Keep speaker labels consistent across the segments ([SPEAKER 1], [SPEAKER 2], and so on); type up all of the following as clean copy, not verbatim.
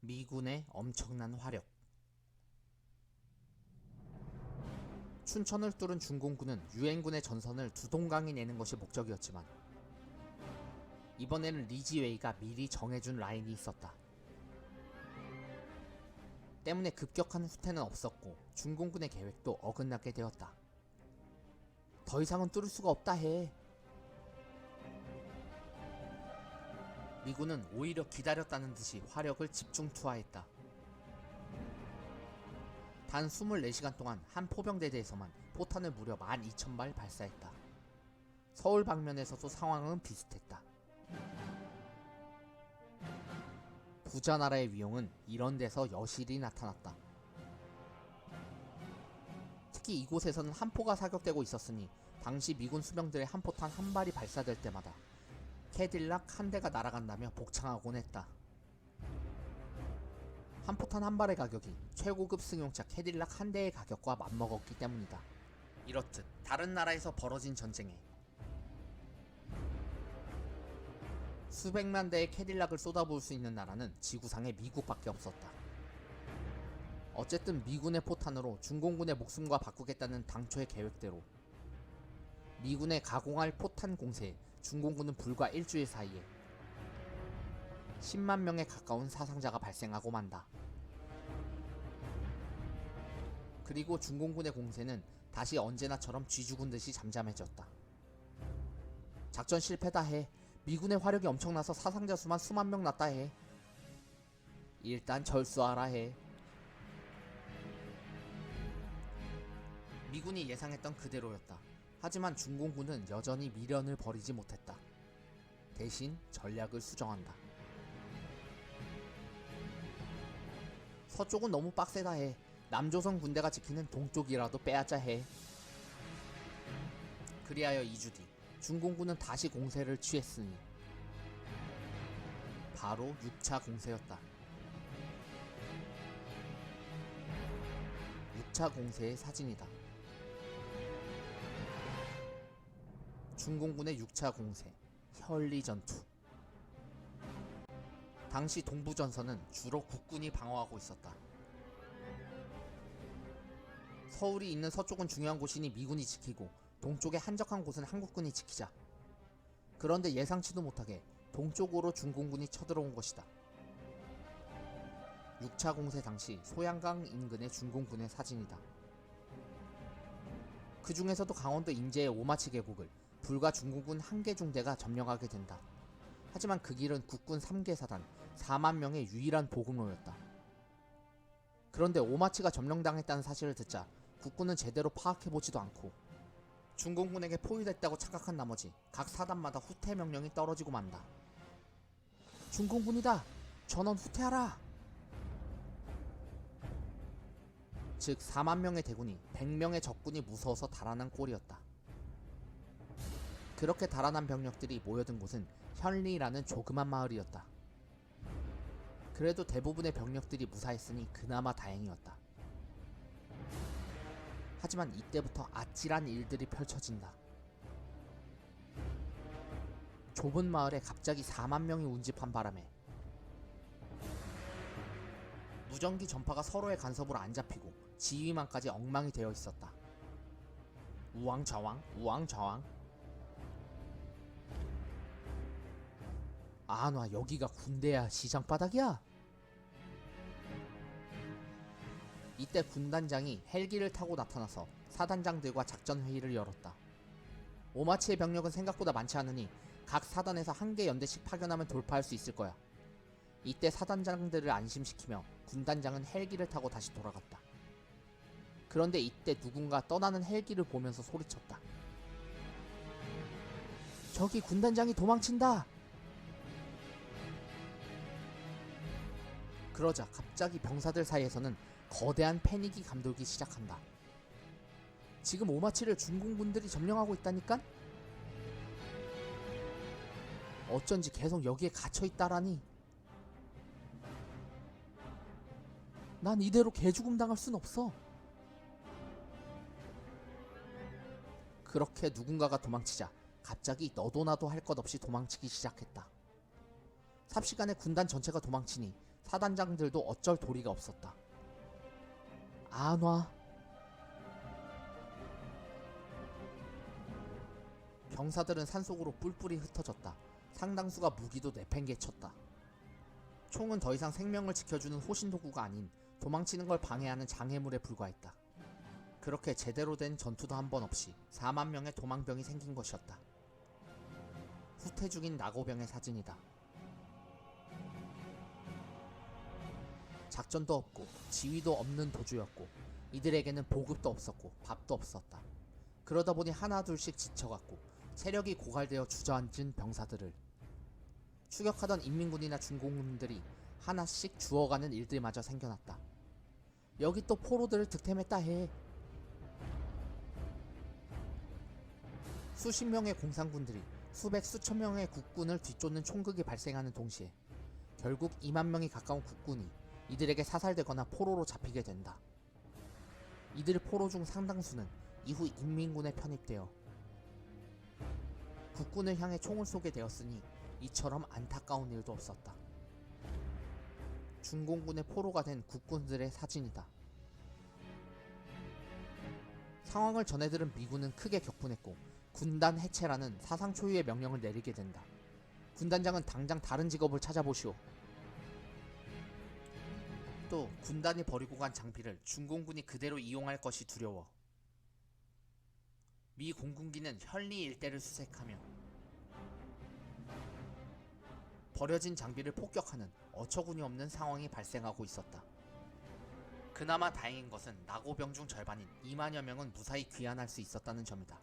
[SPEAKER 1] 미군의 엄청난 화력. 춘천을 뚫은 중공군은 유엔군의 전선을 두 동강이 내는 것이 목적이었지만 이번에는 리지웨이가 미리 정해준 라인이 있었다. 때문에 급격한 후퇴는 없었고 중공군의 계획도 어긋나게 되었다. 더 이상은 뚫을 수가 없다 해. 미군은 오히려 기다렸다는 듯이 화력을 집중 투하했다. 단 24시간 동안 한 포병대대에서만 포탄을 무려 12,000발 발사했다. 서울 방면에서도 상황은 비슷했다. 부자 나라의 위용은 이런 데서 여실히 나타났다. 특히 이곳에서는 한포가 사격되고 있었으니 당시 미군 수병들의 한 포탄 한 발이 발사될 때마다 캐딜락 한 대가 날아간다며 복창하곤 했다. 한 포탄 한 발의 가격이 최고급 승용차 캐딜락 한 대의 가격과 맞먹었기 때문이다. 이렇듯 다른 나라에서 벌어진 전쟁에 수백만 대의 캐딜락을 쏟아부을 수 있는 나라는 지구상에 미국밖에 없었다. 어쨌든 미군의 포탄으로 중공군의 목숨과 바꾸겠다는 당초의 계획대로 미군의 가공할 포탄 공세에 중공군은 불과 일주일 사이에 10만 명에 가까운 사상자가 발생하고 만다. 그리고 중공군의 공세는 다시 언제나처럼 쥐죽은 듯이 잠잠해졌다. 작전 실패다 해. 미군의 화력이 엄청나서 사상자 수만 수만 명 났다 해. 일단 절수하라 해. 미군이 예상했던 그대로였다. 하지만 중공군은 여전히 미련을 버리지 못했다. 대신 전략을 수정한다. 서쪽은 너무 빡세다 해. 남조선 군대가 지키는 동쪽이라도 빼앗자 해. 그리하여 2주 뒤 중공군은 다시 공세를 취했으니 바로 6차 공세였다. 6차 공세의 사진이다. 중공군의 6차 공세, 현리전투. 당시 동부전선은 주로 국군이 방어하고 있었다. 서울이 있는 서쪽은 중요한 곳이니 미군이 지키고 동쪽의 한적한 곳은 한국군이 지키자. 그런데 예상치도 못하게 동쪽으로 중공군이 쳐들어온 것이다. 6차 공세 당시 소양강 인근의 중공군의 사진이다. 그 중에서도 강원도 인제의 오마치 계곡을 불과 중공군 한 개 중대가 점령하게 된다. 하지만 그 길은 국군 3개 사단 4만 명의 유일한 보급로였다. 그런데 오마치가 점령당했다는 사실을 듣자 국군은 제대로 파악해보지도 않고 중공군에게 포위됐다고 착각한 나머지 각 사단마다 후퇴 명령이 떨어지고 만다. 중공군이다! 전원 후퇴하라! 즉 4만 명의 대군이 100명의 적군이 무서워서 달아난 꼴이었다. 그렇게 달아난 병력들이 모여든 곳은 현리라는 조그만 마을이었다. 그래도 대부분의 병력들이 무사했으니 그나마 다행이었다. 하지만 이때부터 아찔한 일들이 펼쳐진다. 좁은 마을에 갑자기 4만 명이 운집한 바람에 무전기 전파가 서로의 간섭으로 안 잡히고 지휘망까지 엉망이 되어 있었다. 우왕좌왕 우왕좌왕. 아, 놔 여기가 군대야 시장바닥이야? 이때 군단장이 헬기를 타고 나타나서 사단장들과 작전회의를 열었다. 오마치의 병력은 생각보다 많지 않으니 각 사단에서 한 개 연대씩 파견하면 돌파할 수 있을 거야. 이때 사단장들을 안심시키며 군단장은 헬기를 타고 다시 돌아갔다. 그런데 이때 누군가 떠나는 헬기를 보면서 소리쳤다. 저기 군단장이 도망친다! 그러자 갑자기 병사들 사이에서는 거대한 패닉이 감돌기 시작한다. 지금 오마치를 중공군들이 점령하고 있다니까? 어쩐지 계속 여기에 갇혀있다라니. 난 이대로 개죽음 당할 순 없어. 그렇게 누군가가 도망치자 갑자기 너도 나도 할 것 없이 도망치기 시작했다. 삽시간에 군단 전체가 도망치니 사단장들도 어쩔 도리가 없었다. 안 와. 병사들은 산속으로 뿔뿔이 흩어졌다. 상당수가 무기도 내팽개쳤다. 총은 더 이상 생명을 지켜주는 호신도구가 아닌 도망치는 걸 방해하는 장애물에 불과했다. 그렇게 제대로 된 전투도 한 번 없이 4만 명의 도망병이 생긴 것이었다. 후퇴 중인 나고병의 사진이다. 작전도 없고 지휘도 없는 도주였고 이들에게는 보급도 없었고 밥도 없었다. 그러다 보니 하나둘씩 지쳐갔고 체력이 고갈되어 주저앉은 병사들을 추격하던 인민군이나 중공군들이 하나씩 죽어가는 일들마저 생겨났다. 여기 또 포로들을 득템했다 해. 수십 명의 공산군들이 수백 수천 명의 국군을 뒤쫓는 총극이 발생하는 동시에 결국 2만 명이 가까운 국군이 이들에게 사살되거나 포로로 잡히게 된다. 이들 포로 중 상당수는 이후 인민군에 편입되어 국군을 향해 총을 쏘게 되었으니 이처럼 안타까운 일도 없었다. 중공군의 포로가 된 국군들의 사진이다. 상황을 전해들은 미군은 크게 격분했고 군단 해체라는 사상 초유의 명령을 내리게 된다. 군단장은 당장 다른 직업을 찾아보시오. 또 군단이 버리고 간 장비를 중공군이 그대로 이용할 것이 두려워 미 공군기는 현리 일대를 수색하며 버려진 장비를 폭격하는 어처구니 없는 상황이 발생하고 있었다. 그나마 다행인 것은 나고병 중 절반인 2만여 명은 무사히 귀환할 수 있었다는 점이다.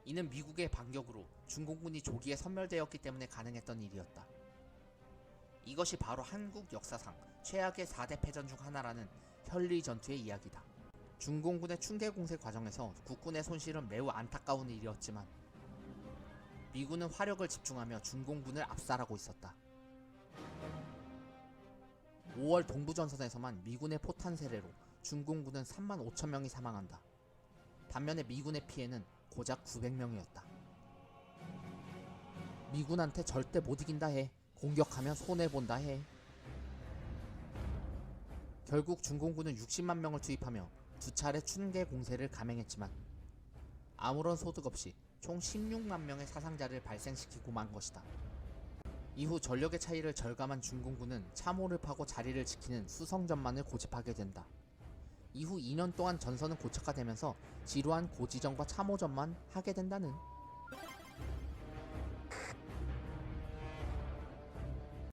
[SPEAKER 1] 이는 미국의 반격으로 중공군이 조기에 섬멸되었기 때문에 가능했던 일이었다. 이것이 바로 한국 역사상 최악의 4대 패전 중 하나라는 현리 전투의 이야기다. 중공군의 충계 공세 과정에서 국군의 손실은 매우 안타까운 일이었지만 미군은 화력을 집중하며 중공군을 압살하고 있었다. 5월 동부전선에서만 미군의 포탄 세례로 중공군은 3만 5천 명이 사망한다. 반면에 미군의 피해는 고작 900명이었다. 미군한테 절대 못 이긴다 해. 공격하면 손해본다 해. 결국 중공군은 60만 명을 투입하며 두 차례 충계 공세를 감행했지만 아무런 소득 없이 총 16만 명의 사상자를 발생시키고 만 것이다. 이후 전력의 차이를 절감한 중공군은 참호를 파고 자리를 지키는 수성전만을 고집하게 된다. 이후 2년 동안 전선은 고착화되면서 지루한 고지전과 참호전만 하게 된다는